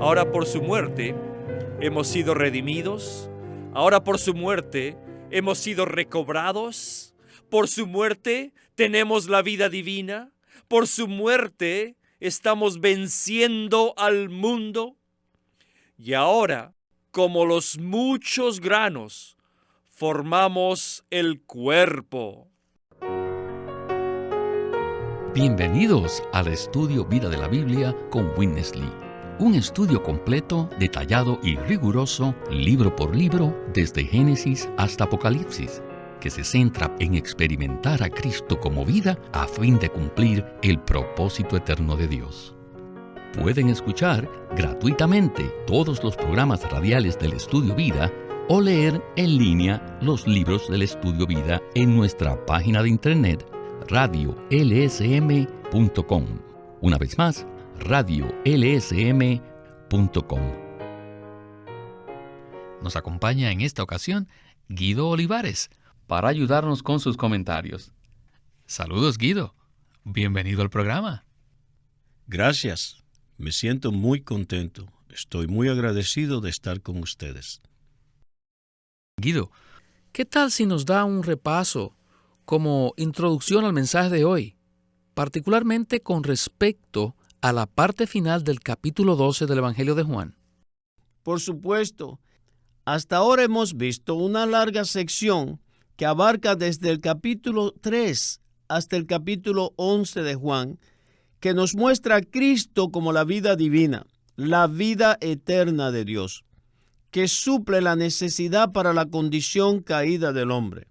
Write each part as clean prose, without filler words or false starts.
Ahora por su muerte hemos sido redimidos. Ahora por su muerte hemos sido recobrados. Por su muerte tenemos la vida divina. Por su muerte estamos venciendo al mundo. Y ahora, como los muchos granos, formamos el cuerpo. Bienvenidos al estudio Vida de la Biblia con Witness Lee. Un estudio completo, detallado y riguroso, libro por libro, desde Génesis hasta Apocalipsis, que se centra en experimentar a Cristo como vida a fin de cumplir el propósito eterno de Dios. Pueden escuchar gratuitamente todos los programas radiales del Estudio Vida o leer en línea los libros del Estudio Vida en nuestra página de internet radiolsm.com. Una vez más, radiolsm.com. Nos acompaña en esta ocasión Guido Olivares para ayudarnos con sus comentarios. Saludos, Guido. Bienvenido al programa. Gracias. Me siento muy contento. Estoy muy agradecido de estar con ustedes. Guido, ¿qué tal si nos da un repaso como introducción al mensaje de hoy, particularmente con respecto a la parte final del capítulo 12 del Evangelio de Juan? Por supuesto. Hasta ahora hemos visto una larga sección que abarca desde el capítulo 3 hasta el capítulo 11 de Juan, que nos muestra a Cristo como la vida divina, la vida eterna de Dios, que suple la necesidad para la condición caída del hombre.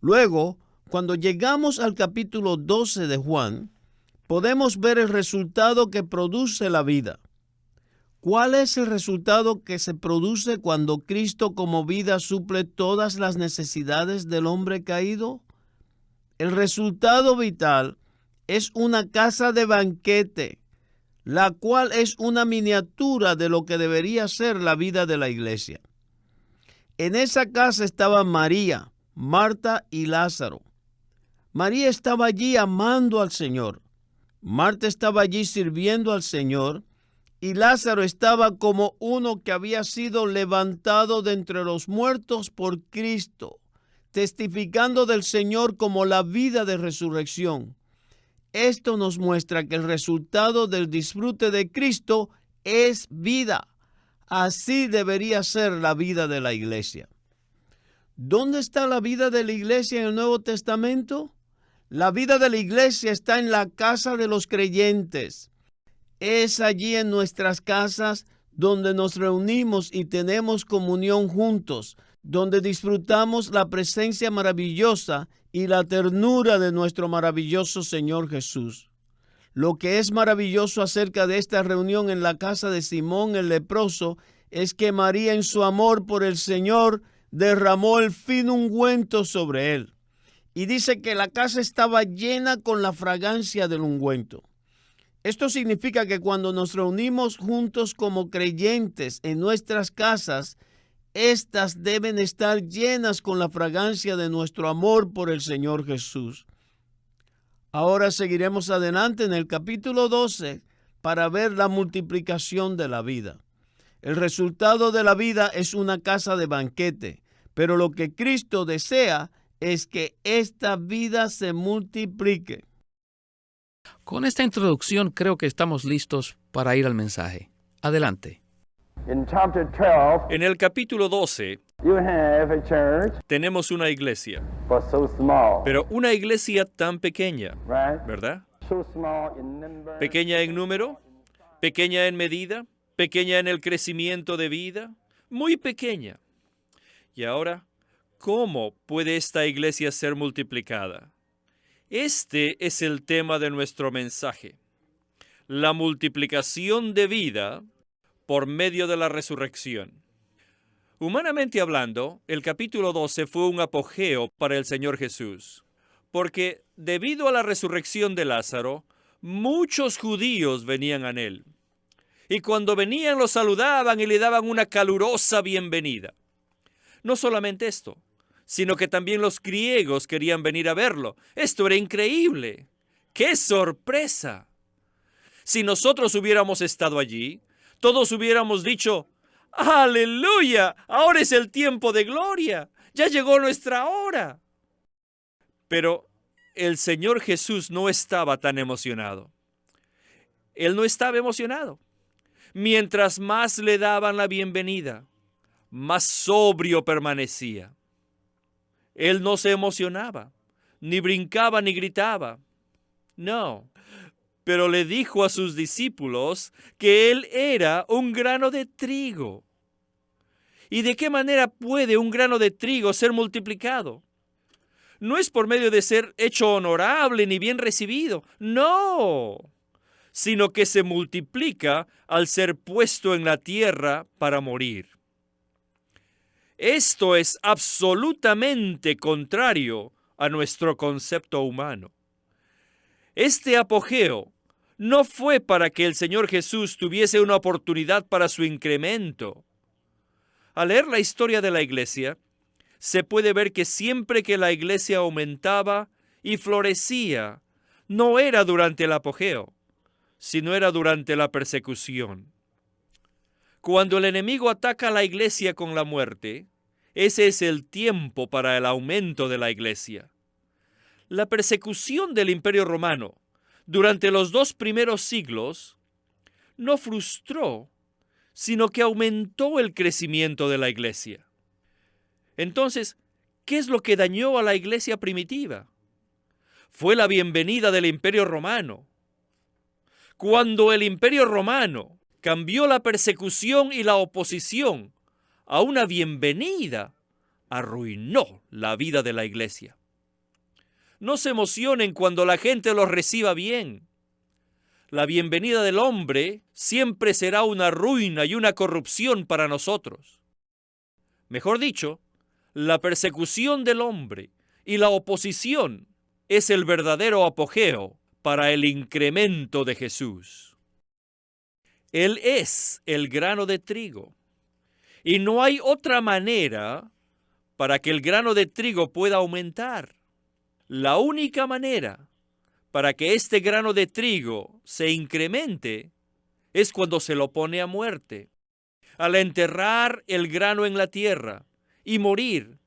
Luego, cuando llegamos al capítulo 12 de Juan, podemos ver el resultado que produce la vida. ¿Cuál es el resultado que se produce cuando Cristo como vida suple todas las necesidades del hombre caído? El resultado vital es una casa de banquete, la cual es una miniatura de lo que debería ser la vida de la iglesia. En esa casa estaban María, Marta y Lázaro. María estaba allí amando al Señor. Marta estaba allí sirviendo al Señor. Y Lázaro estaba como uno que había sido levantado de entre los muertos por Cristo, testificando del Señor como la vida de resurrección. Esto nos muestra que el resultado del disfrute de Cristo es vida. Así debería ser la vida de la iglesia. ¿Dónde está la vida de la iglesia en el Nuevo Testamento? La vida de la iglesia está en la casa de los creyentes. Es allí en nuestras casas donde nos reunimos y tenemos comunión juntos, donde disfrutamos la presencia maravillosa y la ternura de nuestro maravilloso Señor Jesús. Lo que es maravilloso acerca de esta reunión en la casa de Simón el leproso es que María, en su amor por el Señor, derramó el fino ungüento sobre él. Y dice que la casa estaba llena con la fragancia del ungüento. Esto significa que cuando nos reunimos juntos como creyentes en nuestras casas, estas deben estar llenas con la fragancia de nuestro amor por el Señor Jesús. Ahora seguiremos adelante en el capítulo 12 para ver la multiplicación de la vida. El resultado de la vida es una casa de banquete, pero lo que Cristo desea es que esta vida se multiplique. Con esta introducción creo que estamos listos para ir al mensaje. Adelante. En el capítulo 12 tenemos una iglesia, pero una iglesia tan pequeña, ¿verdad? Pequeña en número, pequeña en medida, pequeña en el crecimiento de vida, muy pequeña. Y ahora, ¿cómo puede esta iglesia ser multiplicada? Este es el tema de nuestro mensaje: la multiplicación de vida por medio de la resurrección. Humanamente hablando, el capítulo 12 fue un apogeo para el Señor Jesús, porque debido a la resurrección de Lázaro, muchos judíos venían a él. Y cuando venían lo saludaban y le daban una calurosa bienvenida. No solamente esto, sino que también los griegos querían venir a verlo. Esto era increíble. ¡Qué sorpresa! Si nosotros hubiéramos estado allí, todos hubiéramos dicho, ¡aleluya! Ahora es el tiempo de gloria. Ya llegó nuestra hora. Pero el Señor Jesús no estaba tan emocionado. Él no estaba emocionado. Mientras más le daban la bienvenida, más sobrio permanecía. Él no se emocionaba, ni brincaba ni gritaba. No, pero le dijo a sus discípulos que él era un grano de trigo. ¿Y de qué manera puede un grano de trigo ser multiplicado? No es por medio de ser hecho honorable ni bien recibido, no, sino que se multiplica al ser puesto en la tierra para morir. Esto es absolutamente contrario a nuestro concepto humano. Este apogeo no fue para que el Señor Jesús tuviese una oportunidad para su incremento. Al leer la historia de la iglesia, se puede ver que siempre que la iglesia aumentaba y florecía, no era durante el apogeo, sino era durante la persecución. Cuando el enemigo ataca a la iglesia con la muerte, ese es el tiempo para el aumento de la iglesia. La persecución del Imperio Romano durante los 2 primeros siglos no frustró, sino que aumentó el crecimiento de la iglesia. Entonces, ¿qué es lo que dañó a la iglesia primitiva? Fue la bienvenida del Imperio Romano. Cuando el Imperio Romano cambió la persecución y la oposición a una bienvenida, arruinó la vida de la iglesia. No se emocionen cuando la gente los reciba bien. La bienvenida del hombre siempre será una ruina y una corrupción para nosotros. Mejor dicho, la persecución del hombre y la oposición es el verdadero apogeo para el incremento de Jesús. Él es el grano de trigo, y no hay otra manera para que el grano de trigo pueda aumentar. La única manera para que este grano de trigo se incremente es cuando se lo pone a muerte. Al enterrar el grano en la tierra y morir,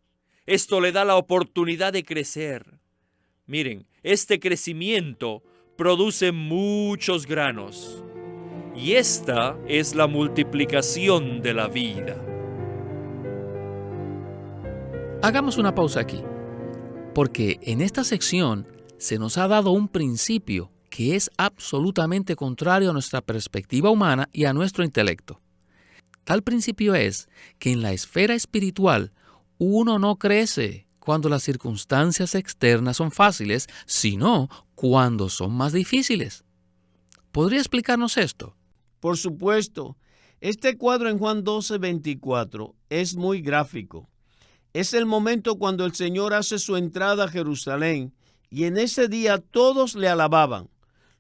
esto le da la oportunidad de crecer. Miren, este crecimiento produce muchos granos. Y esta es la multiplicación de la vida. Hagamos una pausa aquí, porque en esta sección se nos ha dado un principio que es absolutamente contrario a nuestra perspectiva humana y a nuestro intelecto. Tal principio es que en la esfera espiritual uno no crece cuando las circunstancias externas son fáciles, sino cuando son más difíciles. ¿Podría explicarnos esto? Por supuesto. Este cuadro en Juan 12:24 es muy gráfico. Es el momento cuando el Señor hace su entrada a Jerusalén y en ese día todos le alababan.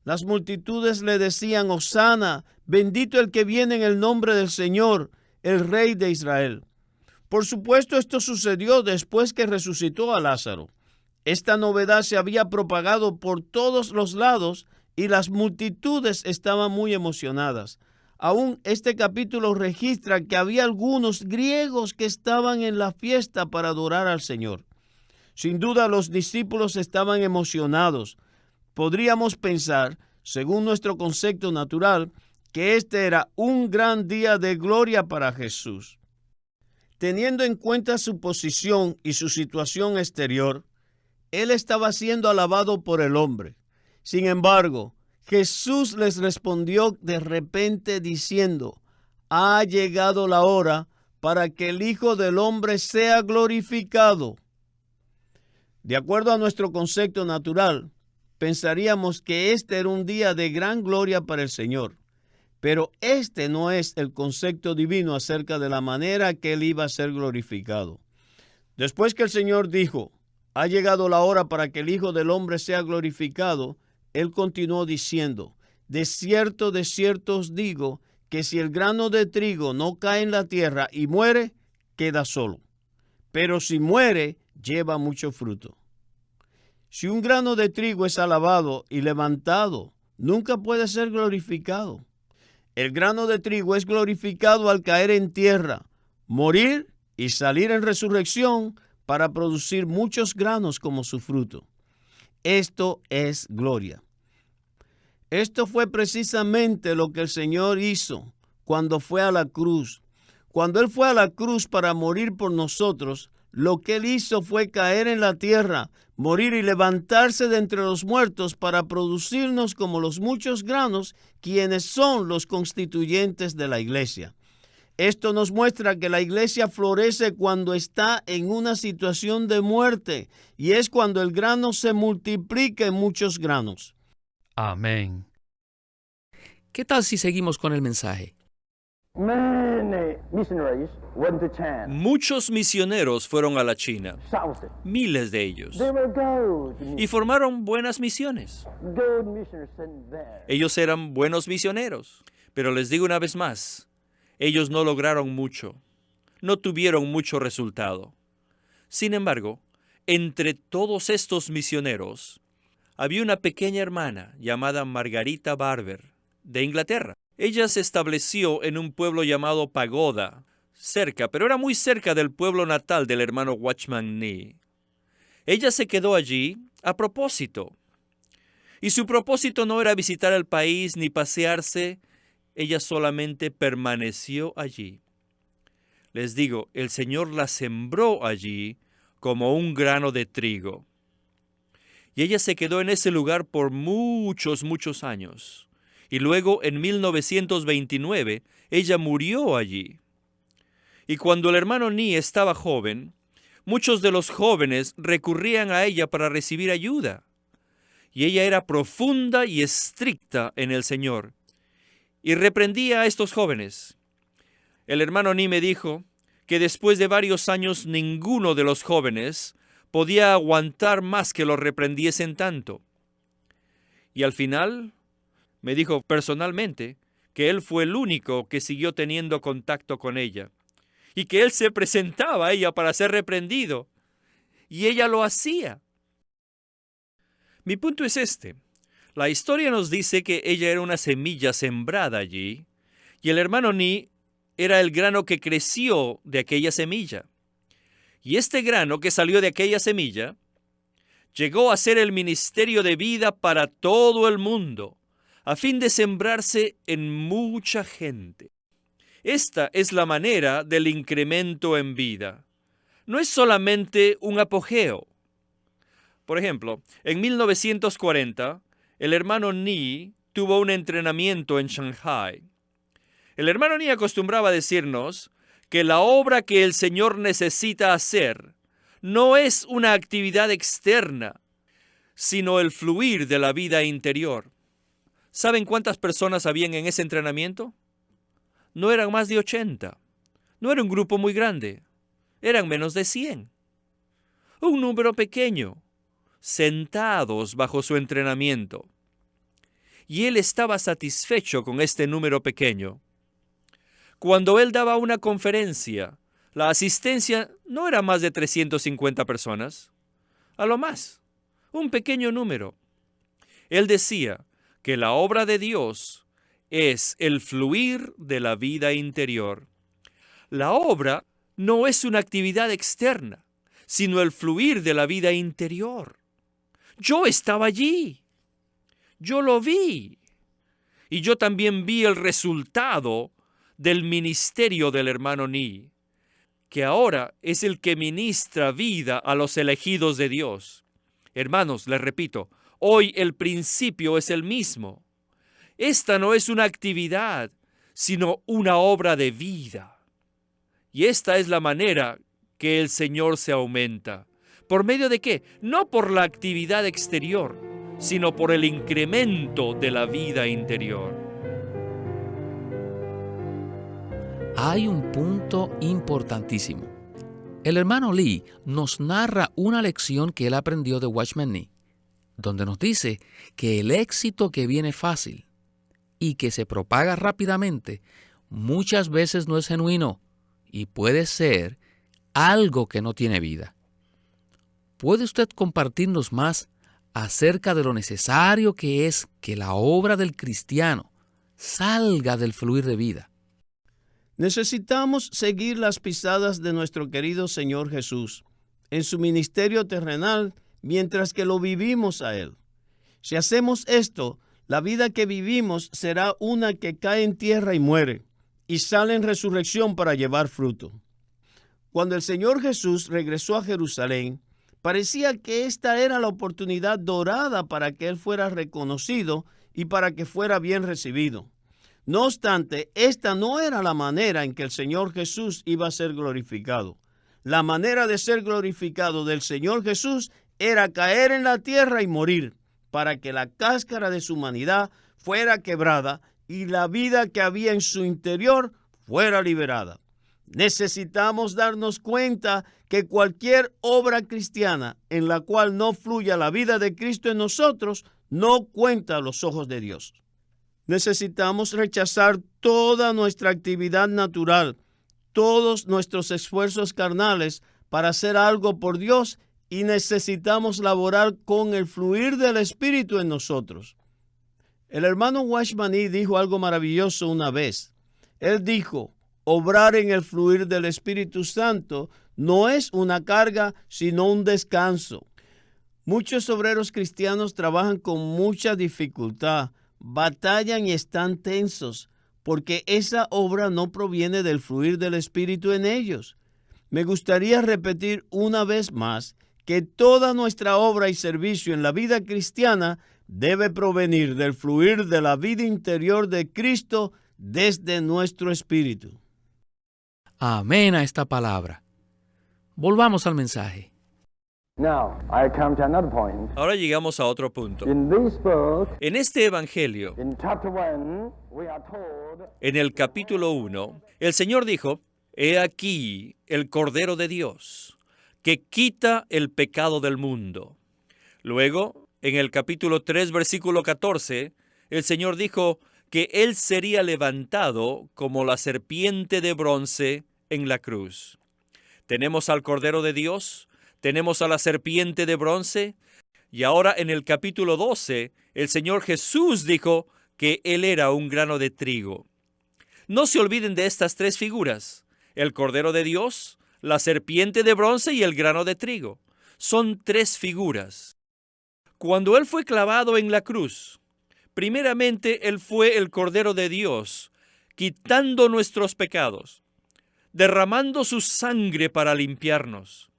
Las multitudes le decían: Hosana, bendito el que viene en el nombre del Señor, el Rey de Israel. Por supuesto, esto sucedió después que resucitó a Lázaro. Esta novedad se había propagado por todos los lados y las multitudes estaban muy emocionadas. Aún este capítulo registra que había algunos griegos que estaban en la fiesta para adorar al Señor. Sin duda, los discípulos estaban emocionados. Podríamos pensar, según nuestro concepto natural, que este era un gran día de gloria para Jesús. Teniendo en cuenta su posición y su situación exterior, él estaba siendo alabado por el hombre. Sin embargo, Jesús les respondió de repente diciendo: ha llegado la hora para que el Hijo del Hombre sea glorificado. De acuerdo a nuestro concepto natural, pensaríamos que este era un día de gran gloria para el Señor. Pero este no es el concepto divino acerca de la manera que Él iba a ser glorificado. Después que el Señor dijo: ha llegado la hora para que el Hijo del Hombre sea glorificado, Él continuó diciendo: de cierto os digo, que si el grano de trigo no cae en la tierra y muere, queda solo. Pero si muere, lleva mucho fruto. Si un grano de trigo es alabado y levantado, nunca puede ser glorificado. El grano de trigo es glorificado al caer en tierra, morir y salir en resurrección para producir muchos granos como su fruto. Esto es gloria. Esto fue precisamente lo que el Señor hizo cuando fue a la cruz. Cuando Él fue a la cruz para morir por nosotros, lo que Él hizo fue caer en la tierra, morir y levantarse de entre los muertos para producirnos como los muchos granos, quienes son los constituyentes de la iglesia. Esto nos muestra que la iglesia florece cuando está en una situación de muerte, y es cuando el grano se multiplica en muchos granos. Amén. ¿Qué tal si seguimos con el mensaje? Muchos misioneros fueron a la China, miles de ellos, y formaron buenas misiones. Ellos eran buenos misioneros, pero les digo una vez más, ellos no lograron mucho, no tuvieron mucho resultado. Sin embargo, entre todos estos misioneros, había una pequeña hermana llamada Margarita Barber, de Inglaterra. Ella se estableció en un pueblo llamado Pagoda, cerca, pero era muy cerca del pueblo natal del hermano Watchman Nee. Ella se quedó allí a propósito. Y su propósito no era visitar el país ni pasearse, ella solamente permaneció allí. Les digo, el Señor la sembró allí como un grano de trigo. Y ella se quedó en ese lugar por muchos, muchos años. Y luego, en 1929, ella murió allí. Y cuando el hermano Nee estaba joven, muchos de los jóvenes recurrían a ella para recibir ayuda. Y ella era profunda y estricta en el Señor. Y reprendía a estos jóvenes. El hermano Nee me dijo que después de varios años ninguno de los jóvenes podía aguantar más que los reprendiesen tanto. Y al final me dijo personalmente que él fue el único que siguió teniendo contacto con ella y que él se presentaba a ella para ser reprendido y ella lo hacía. Mi punto es este. La historia nos dice que ella era una semilla sembrada allí y el hermano Nee era el grano que creció de aquella semilla. Y este grano que salió de aquella semilla llegó a ser el ministerio de vida para todo el mundo, a fin de sembrarse en mucha gente. Esta es la manera del incremento en vida. No es solamente un apogeo. Por ejemplo, en 1940, el hermano Nee tuvo un entrenamiento en Shanghai. El hermano Nee acostumbraba a decirnos que la obra que el Señor necesita hacer no es una actividad externa, sino el fluir de la vida interior. ¿Saben cuántas personas habían en ese entrenamiento? No eran más de 80. No era un grupo muy grande. Eran menos de 100. Un número pequeño, sentados bajo su entrenamiento. Y él estaba satisfecho con este número pequeño. Cuando él daba una conferencia, la asistencia no era más de 350 personas. A lo más, un pequeño número. Él decía que la obra de Dios es el fluir de la vida interior. La obra no es una actividad externa, sino el fluir de la vida interior. Yo estaba allí. Yo lo vi. Y yo también vi el resultado del ministerio del hermano Nee, que ahora es el que ministra vida a los elegidos de Dios. Hermanos, les repito, hoy el principio es el mismo. Esta no es una actividad, sino una obra de vida. Y esta es la manera que el Señor se aumenta. ¿Por medio de qué? No por la actividad exterior, sino por el incremento de la vida interior. Hay un punto importantísimo. El hermano Lee nos narra una lección que él aprendió de Watchman Nee, donde nos dice que el éxito que viene fácil y que se propaga rápidamente muchas veces no es genuino y puede ser algo que no tiene vida. ¿Puede usted compartirnos más acerca de lo necesario que es que la obra del cristiano salga del fluir de vida. Necesitamos seguir las pisadas de nuestro querido Señor Jesús en su ministerio terrenal mientras que lo vivimos a Él. Si hacemos esto, la vida que vivimos será una que cae en tierra y muere, y sale en resurrección para llevar fruto. Cuando el Señor Jesús regresó a Jerusalén, parecía que esta era la oportunidad dorada para que Él fuera reconocido y para que fuera bien recibido. No obstante, esta no era la manera en que el Señor Jesús iba a ser glorificado. La manera de ser glorificado del Señor Jesús era caer en la tierra y morir, para que la cáscara de su humanidad fuera quebrada y la vida que había en su interior fuera liberada. Necesitamos darnos cuenta que cualquier obra cristiana en la cual no fluya la vida de Cristo en nosotros no cuenta a los ojos de Dios. Necesitamos rechazar toda nuestra actividad natural, todos nuestros esfuerzos carnales para hacer algo por Dios, y necesitamos laborar con el fluir del Espíritu en nosotros. El hermano Watchman Nee dijo algo maravilloso una vez. Él dijo: obrar en el fluir del Espíritu Santo no es una carga, sino un descanso. Muchos obreros cristianos trabajan con mucha dificultad, batallan y están tensos, porque esa obra no proviene del fluir del Espíritu en ellos. Me gustaría repetir una vez más que toda nuestra obra y servicio en la vida cristiana debe provenir del fluir de la vida interior de Cristo desde nuestro espíritu. Amén a esta palabra. Volvamos al mensaje. Ahora llegamos a otro punto. En este Evangelio, en el capítulo 1, el Señor dijo: «He aquí el Cordero de Dios, que quita el pecado del mundo». Luego, en el capítulo 3, versículo 14, el Señor dijo que Él sería levantado como la serpiente de bronce en la cruz. Tenemos al Cordero de Dios, tenemos a la serpiente de bronce, y ahora en el capítulo 12, el Señor Jesús dijo que Él era un grano de trigo. No se olviden de estas tres figuras: el Cordero de Dios, la serpiente de bronce y el grano de trigo. Son tres figuras. Cuando Él fue clavado en la cruz, primeramente Él fue el Cordero de Dios, quitando nuestros pecados, derramando su sangre para limpiarnos.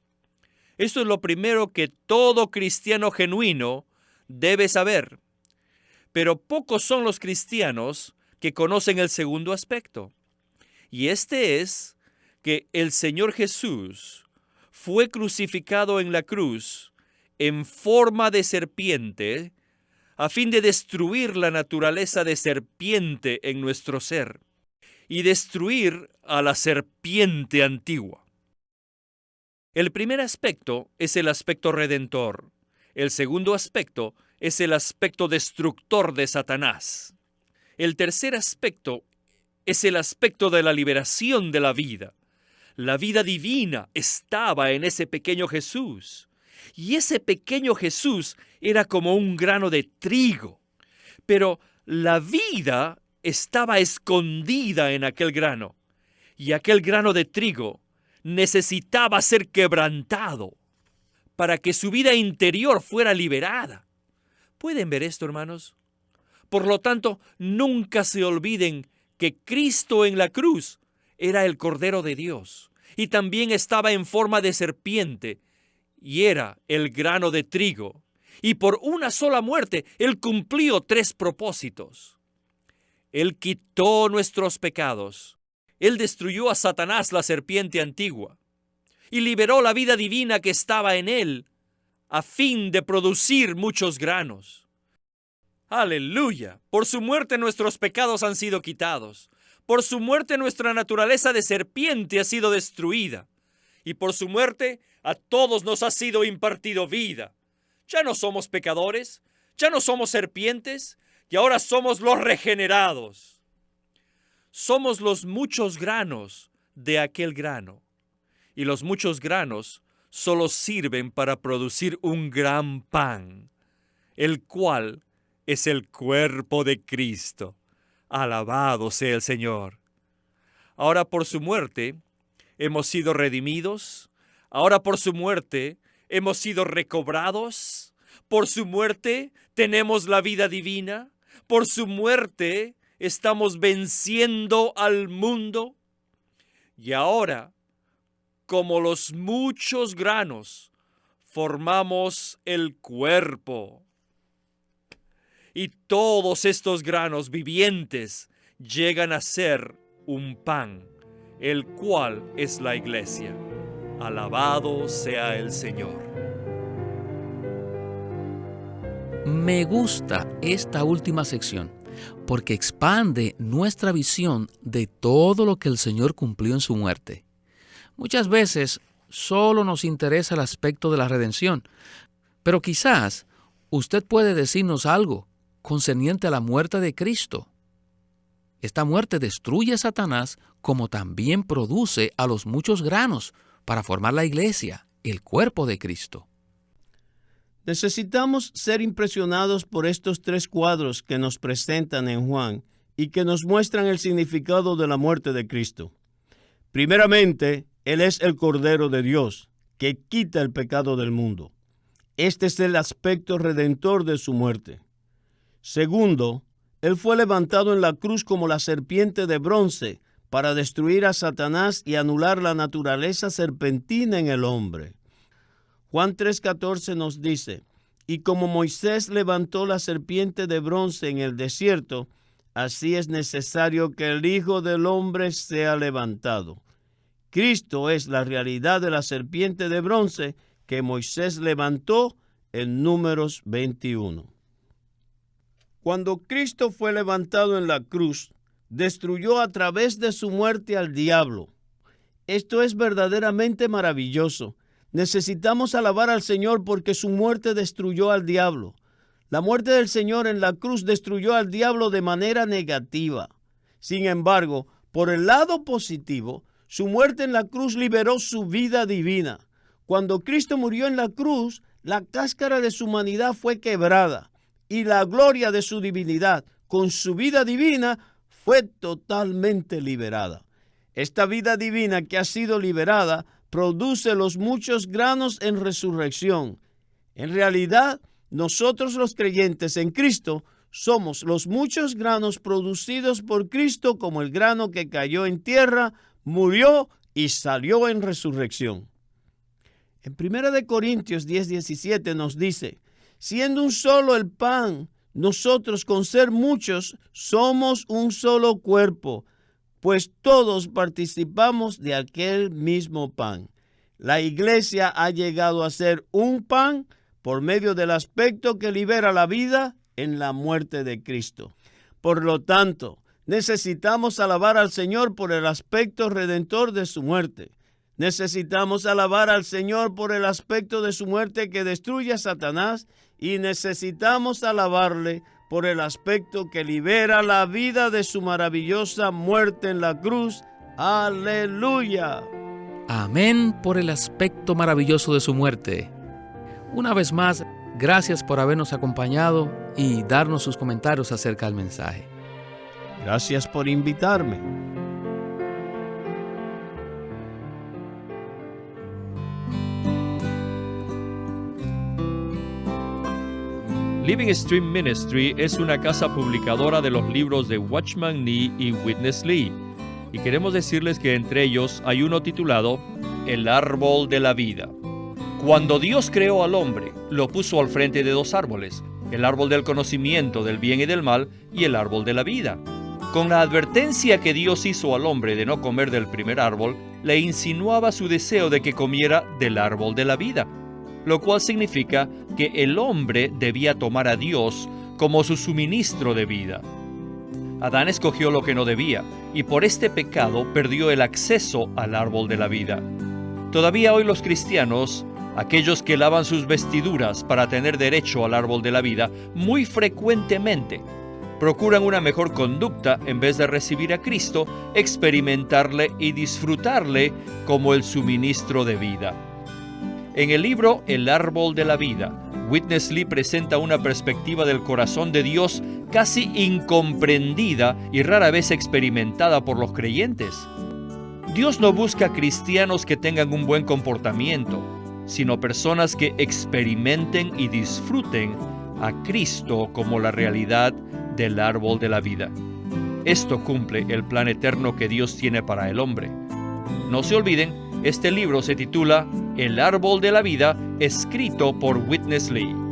Esto es lo primero que todo cristiano genuino debe saber. Pero pocos son los cristianos que conocen el segundo aspecto. Y este es que el Señor Jesús fue crucificado en la cruz en forma de serpiente, a fin de destruir la naturaleza de serpiente en nuestro ser y destruir a la serpiente antigua. El primer aspecto es el aspecto redentor. El segundo aspecto es el aspecto destructor de Satanás. El tercer aspecto es el aspecto de la liberación de la vida. La vida divina estaba en ese pequeño Jesús. Y ese pequeño Jesús era como un grano de trigo. Pero la vida estaba escondida en aquel grano. Y aquel grano de trigo necesitaba ser quebrantado para que su vida interior fuera liberada. ¿Pueden ver esto, hermanos? Por lo tanto, nunca se olviden que Cristo en la cruz era el Cordero de Dios y también estaba en forma de serpiente y era el grano de trigo. Y por una sola muerte, Él cumplió tres propósitos. Él quitó nuestros pecados. Él destruyó a Satanás, la serpiente antigua, y liberó la vida divina que estaba en Él, a fin de producir muchos granos. ¡Aleluya! Por su muerte nuestros pecados han sido quitados. Por su muerte nuestra naturaleza de serpiente ha sido destruida. Y por su muerte a todos nos ha sido impartido vida. Ya no somos pecadores, ya no somos serpientes, y ahora somos los regenerados. Somos los muchos granos de aquel grano. Y los muchos granos solo sirven para producir un gran pan, el cual es el cuerpo de Cristo. Alabado sea el Señor. Ahora por su muerte hemos sido redimidos. Ahora por su muerte hemos sido recobrados. Por su muerte tenemos la vida divina. Por su muerte estamos venciendo al mundo. Y ahora, como los muchos granos, formamos el cuerpo. Y todos estos granos vivientes llegan a ser un pan, el cual es la iglesia. Alabado sea el Señor. Me gusta esta última sección porque expande nuestra visión de todo lo que el Señor cumplió en su muerte. Muchas veces solo nos interesa el aspecto de la redención, pero quizás usted puede decirnos algo concerniente a la muerte de Cristo. Esta muerte destruye a Satanás como también produce a los muchos granos para formar la iglesia, el cuerpo de Cristo. Necesitamos ser impresionados por estos 3 cuadros que nos presentan en Juan y que nos muestran el significado de la muerte de Cristo. Primeramente, Él es el Cordero de Dios, que quita el pecado del mundo. Este es el aspecto redentor de su muerte. Segundo, Él fue levantado en la cruz como la serpiente de bronce para destruir a Satanás y anular la naturaleza serpentina en el hombre. Juan 3:14 nos dice, y como Moisés levantó la serpiente de bronce en el desierto, así es necesario que el Hijo del Hombre sea levantado. Cristo es la realidad de la serpiente de bronce que Moisés levantó en Números 21. Cuando Cristo fue levantado en la cruz, destruyó a través de su muerte al diablo. Esto es verdaderamente maravilloso. Necesitamos alabar al Señor porque su muerte destruyó al diablo. La muerte del Señor en la cruz destruyó al diablo de manera negativa. Sin embargo, por el lado positivo, su muerte en la cruz liberó su vida divina. Cuando Cristo murió en la cruz, la cáscara de su humanidad fue quebrada y la gloria de su divinidad, con su vida divina, fue totalmente liberada. Esta vida divina que ha sido liberada produce los muchos granos en resurrección. En realidad, nosotros los creyentes en Cristo somos los muchos granos producidos por Cristo, como el grano que cayó en tierra, murió y salió en resurrección. En 1 Corintios 10:17 nos dice, siendo un solo el pan, nosotros con ser muchos somos un solo cuerpo, pues todos participamos de aquel mismo pan. La iglesia ha llegado a ser un pan por medio del aspecto que libera la vida en la muerte de Cristo. Por lo tanto, necesitamos alabar al Señor por el aspecto redentor de su muerte. Necesitamos alabar al Señor por el aspecto de su muerte que destruye a Satanás y necesitamos alabarle por el aspecto que libera la vida de su maravillosa muerte en la cruz. ¡Aleluya! Amén por el aspecto maravilloso de su muerte. Una vez más, gracias por habernos acompañado y darnos sus comentarios acerca del mensaje. Gracias por invitarme. Living Stream Ministry es una casa publicadora de los libros de Watchman Nee y Witness Lee. Y queremos decirles que entre ellos hay uno titulado El Árbol de la Vida. Cuando Dios creó al hombre, lo puso al frente de 2 árboles, el árbol del conocimiento del bien y del mal y el árbol de la vida. Con la advertencia que Dios hizo al hombre de no comer del primer árbol, le insinuaba su deseo de que comiera del árbol de la vida, lo cual significa que el hombre debía tomar a Dios como su suministro de vida. Adán escogió lo que no debía, y por este pecado perdió el acceso al árbol de la vida. Todavía hoy los cristianos, aquellos que lavan sus vestiduras para tener derecho al árbol de la vida, muy frecuentemente procuran una mejor conducta en vez de recibir a Cristo, experimentarle y disfrutarle como el suministro de vida. En el libro El Árbol de la Vida, Witness Lee presenta una perspectiva del corazón de Dios casi incomprendida y rara vez experimentada por los creyentes. Dios no busca cristianos que tengan un buen comportamiento, sino personas que experimenten y disfruten a Cristo como la realidad del árbol de la vida. Esto cumple el plan eterno que Dios tiene para el hombre. No se olviden, este libro se titula El árbol de la vida, escrito por Witness Lee.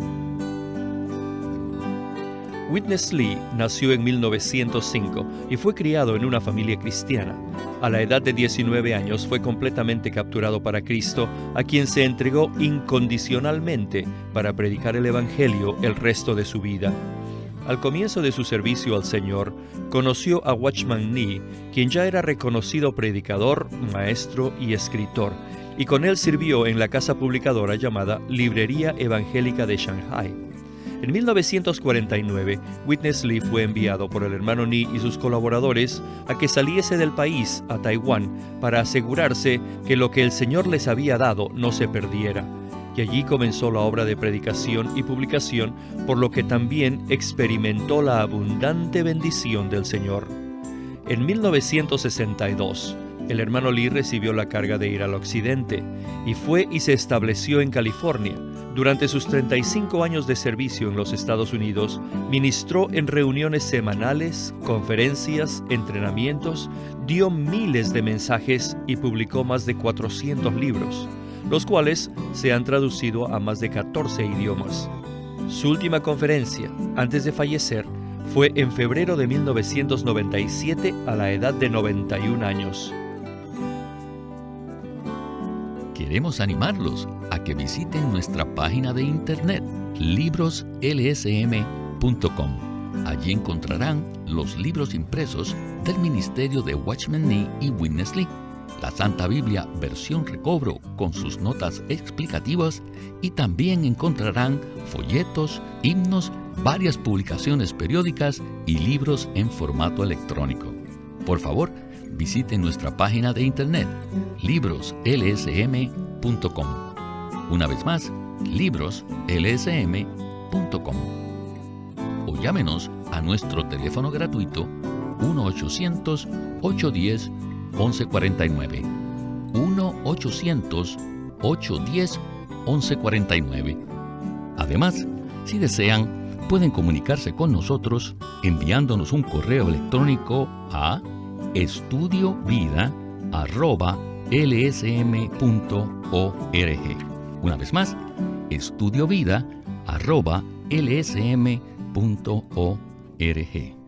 Witness Lee nació en 1905 y fue criado en una familia cristiana. A la edad de 19 años fue completamente capturado para Cristo, a quien se entregó incondicionalmente para predicar el Evangelio el resto de su vida. Al comienzo de su servicio al Señor, conoció a Watchman Nee, quien ya era reconocido predicador, maestro y escritor, y con él sirvió en la casa publicadora llamada Librería Evangélica de Shanghai. En 1949, Witness Lee fue enviado por el hermano Nee y sus colaboradores a que saliese del país a Taiwán para asegurarse que lo que el Señor les había dado no se perdiera. Y allí comenzó la obra de predicación y publicación, por lo que también experimentó la abundante bendición del Señor. En 1962, el hermano Lee recibió la carga de ir al occidente y fue y se estableció en California. Durante sus 35 años de servicio en los Estados Unidos, ministró en reuniones semanales, conferencias, entrenamientos, dio miles de mensajes y publicó más de 400 libros, los cuales se han traducido a más de 14 idiomas. Su última conferencia, antes de fallecer, fue en febrero de 1997 a la edad de 91 años. Queremos animarlos a que visiten nuestra página de internet, libroslsm.com. Allí encontrarán los libros impresos del ministerio de Watchman Nee y Witness Lee, la Santa Biblia versión recobro con sus notas explicativas, y también encontrarán folletos, himnos, varias publicaciones periódicas y libros en formato electrónico. Por favor, visiten nuestra página de internet, libroslsm.com. Una vez más, libroslsm.com. O llámenos a nuestro teléfono gratuito 1-800-810-1149. 1-800-810-1149. Además, si desean, pueden comunicarse con nosotros enviándonos un correo electrónico a estudiovida@lsm.org. Una vez más, estudiovida@lsm.org.